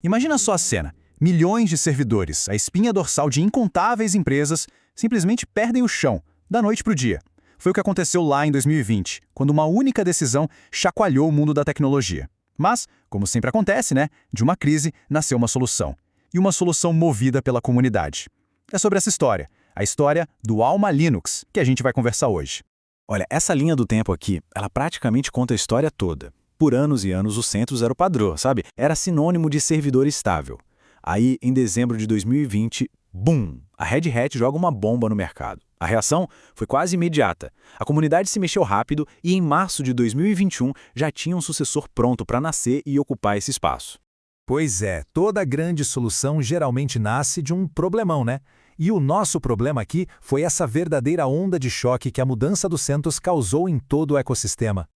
Imagina só a cena. Milhões de servidores, a espinha dorsal de incontáveis empresas, simplesmente perdem o chão, da noite para o dia. Foi o que aconteceu lá em 2020, quando uma única decisão chacoalhou o mundo da tecnologia. Mas, como sempre acontece, né, de uma crise nasceu uma solução. E uma solução movida pela comunidade. É sobre essa história, a história do Alma Linux, que a gente vai conversar hoje. Olha, essa linha do tempo aqui, ela praticamente conta a história toda. Por anos e anos, o CentOS era o padrão, sabe? Era sinônimo de servidor estável. Aí, em dezembro de 2020, BUM! A Red Hat joga uma bomba no mercado. A reação foi quase imediata. A comunidade se mexeu rápido e, em março de 2021, já tinha um sucessor pronto para nascer e ocupar esse espaço. Pois é, toda grande solução geralmente nasce de um problemão, né? E o nosso problema aqui foi essa verdadeira onda de choque que a mudança do CentOS causou em todo o ecossistema.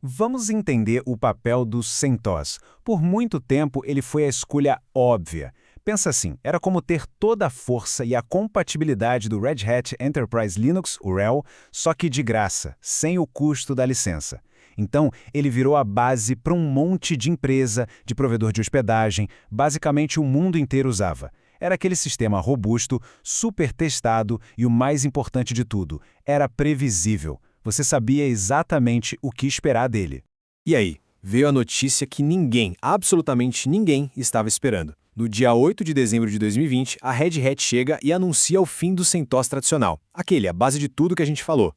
Vamos entender o papel do CentOS. Por muito tempo, ele foi a escolha óbvia. Pensa assim, era como ter toda a força e a compatibilidade do Red Hat Enterprise Linux, o RHEL, só que de graça, sem o custo da licença. Então, ele virou a base para um monte de empresa, de provedor de hospedagem, basicamente o mundo inteiro usava. Era aquele sistema robusto, super testado e o mais importante de tudo, era previsível. Você sabia exatamente o que esperar dele. E aí, veio a notícia que ninguém, absolutamente ninguém, estava esperando. No dia 8 de dezembro de 2020, a Red Hat chega e anuncia o fim do CentOS tradicional, a base de tudo que a gente falou.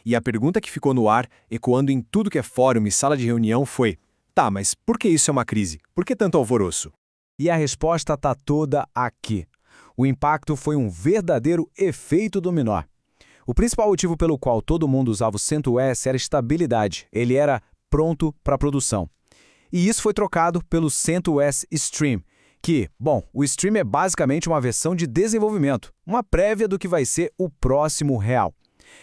E a pergunta que ficou no ar, ecoando em tudo que é fórum e sala de reunião foi: tá, mas por que isso é uma crise? Por que tanto alvoroço? E a resposta está toda aqui. O impacto foi um verdadeiro efeito dominó. O principal motivo pelo qual todo mundo usava o CentOS era estabilidade. Ele era pronto para produção. E isso foi trocado pelo CentOS Stream, que, bom, o Stream é basicamente uma versão de desenvolvimento, uma prévia do que vai ser o próximo real.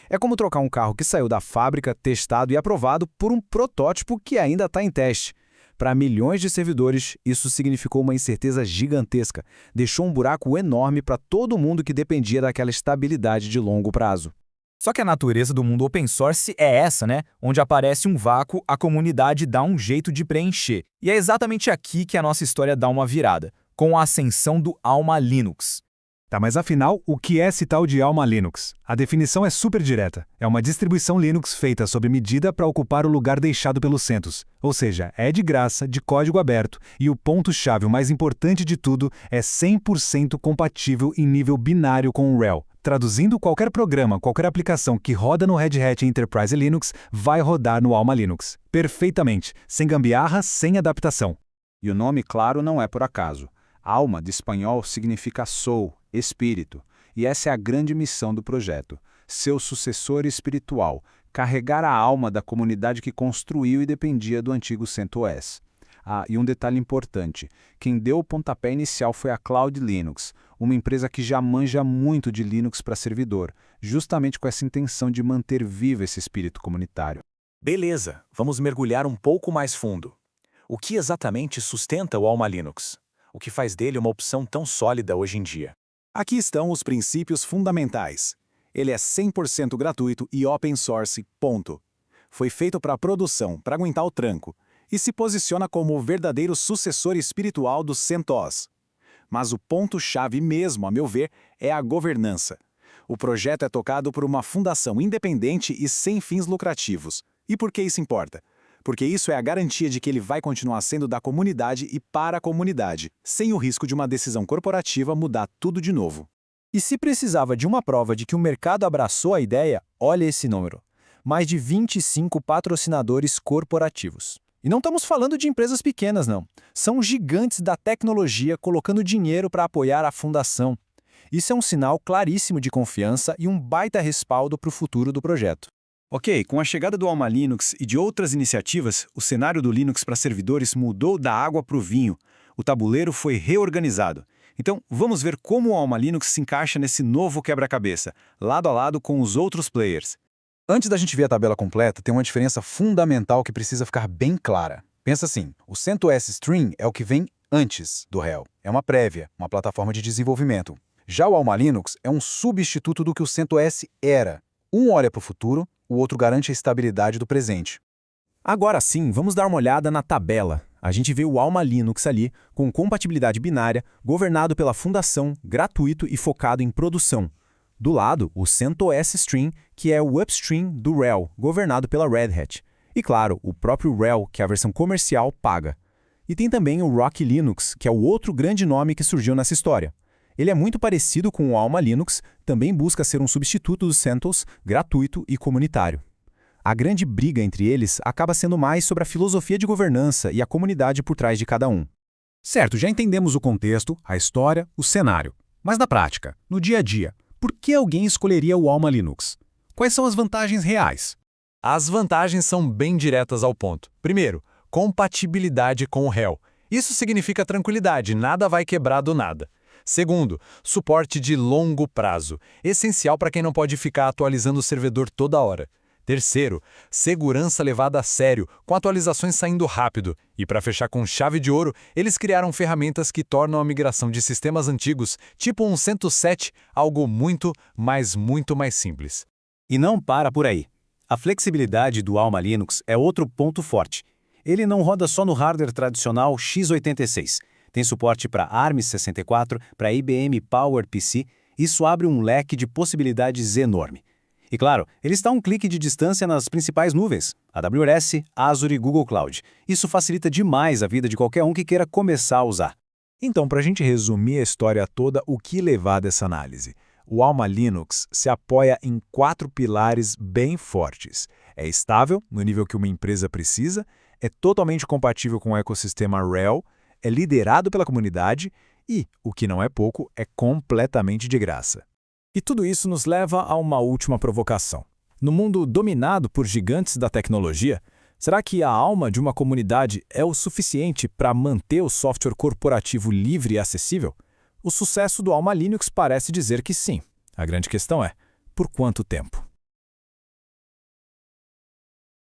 É como trocar um carro que saiu da fábrica, testado e aprovado por um protótipo que ainda está em teste. Para milhões de servidores, isso significou uma incerteza gigantesca. Deixou um buraco enorme para todo mundo que dependia daquela estabilidade de longo prazo. Só que a natureza do mundo open source é essa, né? Onde aparece um vácuo, a comunidade dá um jeito de preencher. E é exatamente aqui que a nossa história dá uma virada, com a ascensão do Alma Linux. Tá, mas afinal, o que é esse tal de Alma Linux? A definição é super direta. É uma distribuição Linux feita sob medida para ocupar o lugar deixado pelo CentOS. Ou seja, é de graça, de código aberto, e o ponto-chave, o mais importante de tudo, é 100% compatível em nível binário com o RHEL. Traduzindo, qualquer programa, qualquer aplicação que roda no Red Hat Enterprise Linux vai rodar no Alma Linux. Perfeitamente, sem gambiarra, sem adaptação. E o nome, claro, não é por acaso. Alma, de espanhol, significa soul, espírito. E essa é a grande missão do projeto. Seu sucessor espiritual, carregar a alma da comunidade que construiu e dependia do antigo CentOS. Ah, e um detalhe importante, quem deu o pontapé inicial foi a Cloud Linux, uma empresa que já manja muito de Linux para servidor, justamente com essa intenção de manter vivo esse espírito comunitário. Beleza, vamos mergulhar um pouco mais fundo. O que exatamente sustenta o Alma Linux? O que faz dele uma opção tão sólida hoje em dia? Aqui estão os princípios fundamentais. Ele é 100% gratuito e open source, ponto. Foi feito para produção, para aguentar o tranco, e se posiciona como o verdadeiro sucessor espiritual do CentOS. Mas o ponto-chave mesmo, a meu ver, é a governança. O projeto é tocado por uma fundação independente e sem fins lucrativos. E por que isso importa? Porque isso é a garantia de que ele vai continuar sendo da comunidade e para a comunidade, sem o risco de uma decisão corporativa mudar tudo de novo. E se precisava de uma prova de que o mercado abraçou a ideia, olha esse número. Mais de 25 patrocinadores corporativos. E não estamos falando de empresas pequenas, não. São gigantes da tecnologia colocando dinheiro para apoiar a fundação. Isso é um sinal claríssimo de confiança e um baita respaldo para o futuro do projeto. Ok, com a chegada do Alma Linux e de outras iniciativas, o cenário do Linux para servidores mudou da água para o vinho. O tabuleiro foi reorganizado. Então, vamos ver como o Alma Linux se encaixa nesse novo quebra-cabeça, lado a lado com os outros players. Antes da gente ver a tabela completa, tem uma diferença fundamental que precisa ficar bem clara. Pensa assim, o CentOS Stream é o que vem antes do RHEL. É uma prévia, uma plataforma de desenvolvimento. Já o Alma Linux é um substituto do que o CentOS era. Um olha para o futuro, o outro garante a estabilidade do presente. Agora sim, vamos dar uma olhada na tabela. A gente vê o Alma Linux ali, com compatibilidade binária, governado pela fundação, gratuito e focado em produção. Do lado, o CentOS Stream, que é o upstream do RHEL, governado pela Red Hat. E claro, o próprio RHEL, que é a versão comercial paga. E tem também o Rocky Linux, que é o outro grande nome que surgiu nessa história. Ele é muito parecido com o Alma Linux, também busca ser um substituto do CentOS, gratuito e comunitário. A grande briga entre eles acaba sendo mais sobre a filosofia de governança e a comunidade por trás de cada um. Certo, já entendemos o contexto, a história, o cenário. Mas na prática, no dia a dia, por que alguém escolheria o Alma Linux? Quais são as vantagens reais? As vantagens são bem diretas ao ponto. Primeiro, compatibilidade com o RHEL. Isso significa tranquilidade, nada vai quebrar do nada. Segundo, suporte de longo prazo, essencial para quem não pode ficar atualizando o servidor toda hora. Terceiro, segurança levada a sério, com atualizações saindo rápido. E para fechar com chave de ouro, eles criaram ferramentas que tornam a migração de sistemas antigos, tipo um CentOS 7, algo muito mais simples. E não para por aí. A flexibilidade do Alma Linux é outro ponto forte. Ele não roda só no hardware tradicional x86. Tem suporte para ARM64, para IBM PowerPC. Isso abre um leque de possibilidades enorme. E claro, ele está a um clique de distância nas principais nuvens, AWS, Azure e Google Cloud. Isso facilita demais a vida de qualquer um que queira começar a usar. Então, para a gente resumir a história toda, o que levar dessa análise? O Alma Linux se apoia em 4 pilares bem fortes. É estável, no nível que uma empresa precisa, é totalmente compatível com o ecossistema RHEL, é liderado pela comunidade e, o que não é pouco, é completamente de graça. E tudo isso nos leva a uma última provocação. No mundo dominado por gigantes da tecnologia, será que a alma de uma comunidade é o suficiente para manter o software corporativo livre e acessível? O sucesso do Alma Linux parece dizer que sim. A grande questão é, por quanto tempo?